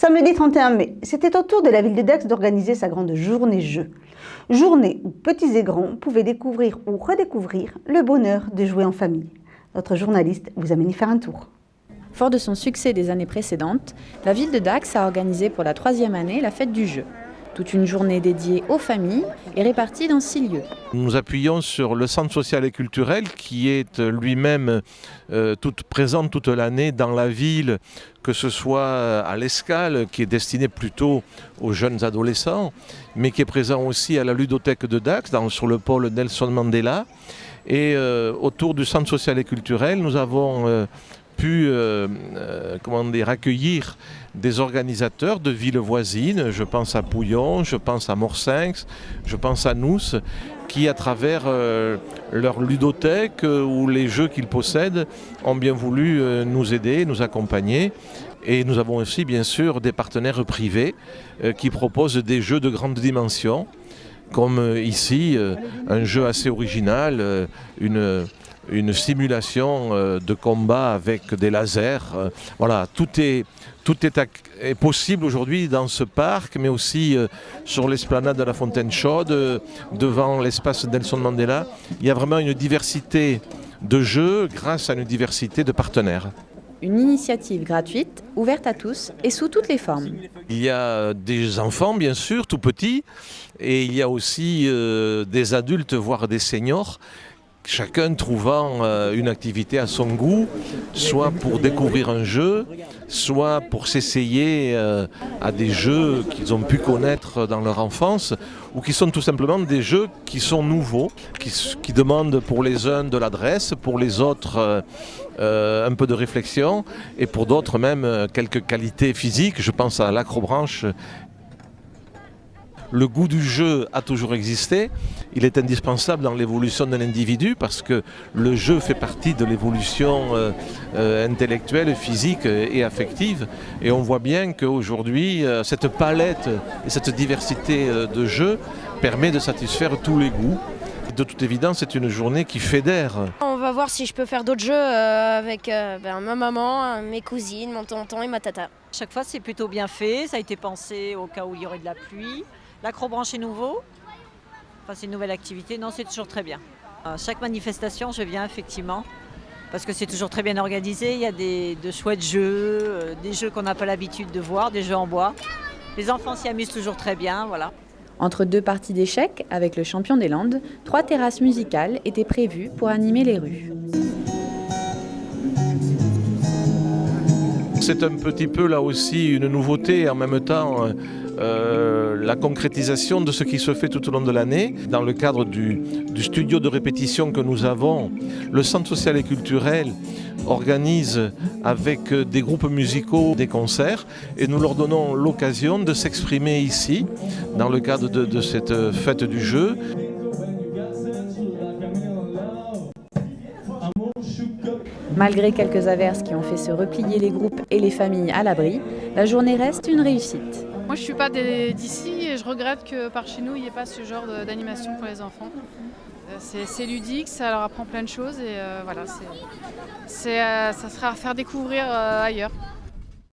Samedi 31 mai, c'était au tour de la ville de Dax d'organiser sa grande journée jeu. Journée où petits et grands pouvaient découvrir ou redécouvrir le bonheur de jouer en famille. Notre journaliste vous amène y faire un tour. Fort de son succès des années précédentes, la ville de Dax a organisé pour la 3e année la fête du jeu. Toute une journée dédiée aux familles et répartie dans 6 lieux. Nous appuyons sur le centre social et culturel qui est lui-même présent toute l'année dans la ville, que ce soit à l'Escale, qui est destiné plutôt aux jeunes adolescents, mais qui est présent aussi à la ludothèque de Dax, sur le pôle Nelson Mandela. Et autour du centre social et culturel, nous avons pu accueillir des organisateurs de villes voisines, je pense à Pouillon, je pense à Morsinx, je pense à Nous, qui à travers leur ludothèque ou les jeux qu'ils possèdent ont bien voulu nous aider, nous accompagner. Et nous avons aussi bien sûr des partenaires privés qui proposent des jeux de grande dimension, comme ici un jeu assez original, une simulation de combat avec des lasers. Voilà, tout est possible aujourd'hui dans ce parc, mais aussi sur l'esplanade de la Fontaine Chaude, devant l'espace Nelson Mandela. Il y a vraiment une diversité de jeux grâce à une diversité de partenaires. Une initiative gratuite, ouverte à tous et sous toutes les formes. Il y a des enfants, bien sûr, tout petits, et il y a aussi des adultes, voire des seniors, chacun trouvant une activité à son goût, soit pour découvrir un jeu, soit pour s'essayer à des jeux qu'ils ont pu connaître dans leur enfance, ou qui sont tout simplement des jeux qui sont nouveaux, qui demandent pour les uns de l'adresse, pour les autres un peu de réflexion, et pour d'autres même quelques qualités physiques. Je pense à l'acrobranche. Le goût du jeu a toujours existé, il est indispensable dans l'évolution de l'individu parce que le jeu fait partie de l'évolution intellectuelle, physique et affective. Et on voit bien qu'aujourd'hui, cette palette et cette diversité de jeux permet de satisfaire tous les goûts. De toute évidence, c'est une journée qui fédère. On va voir si je peux faire d'autres jeux avec ma maman, mes cousines, mon tonton et ma tata. Chaque fois, c'est plutôt bien fait. Ça a été pensé au cas où il y aurait de la pluie. L'acrobranche est nouveau. Enfin, c'est une nouvelle activité. Non, c'est toujours très bien. À chaque manifestation, je viens effectivement. Parce que c'est toujours très bien organisé. Il y a de chouettes jeux, des jeux qu'on n'a pas l'habitude de voir, des jeux en bois. Les enfants s'y amusent toujours très bien, voilà. Entre 2 parties d'échecs, avec le champion des Landes, 3 terrasses musicales étaient prévues pour animer les rues. C'est un petit peu là aussi une nouveauté et en même temps la concrétisation de ce qui se fait tout au long de l'année. Dans le cadre du studio de répétition que nous avons, le Centre social et culturel organise avec des groupes musicaux des concerts et nous leur donnons l'occasion de s'exprimer ici dans le cadre de cette fête du jeu. Malgré quelques averses qui ont fait se replier les groupes et les familles à l'abri, la journée reste une réussite. Moi je ne suis pas d'ici et je regrette que par chez nous il n'y ait pas ce genre d'animation pour les enfants. C'est ludique, ça leur apprend plein de choses et voilà, ça sera à faire découvrir ailleurs.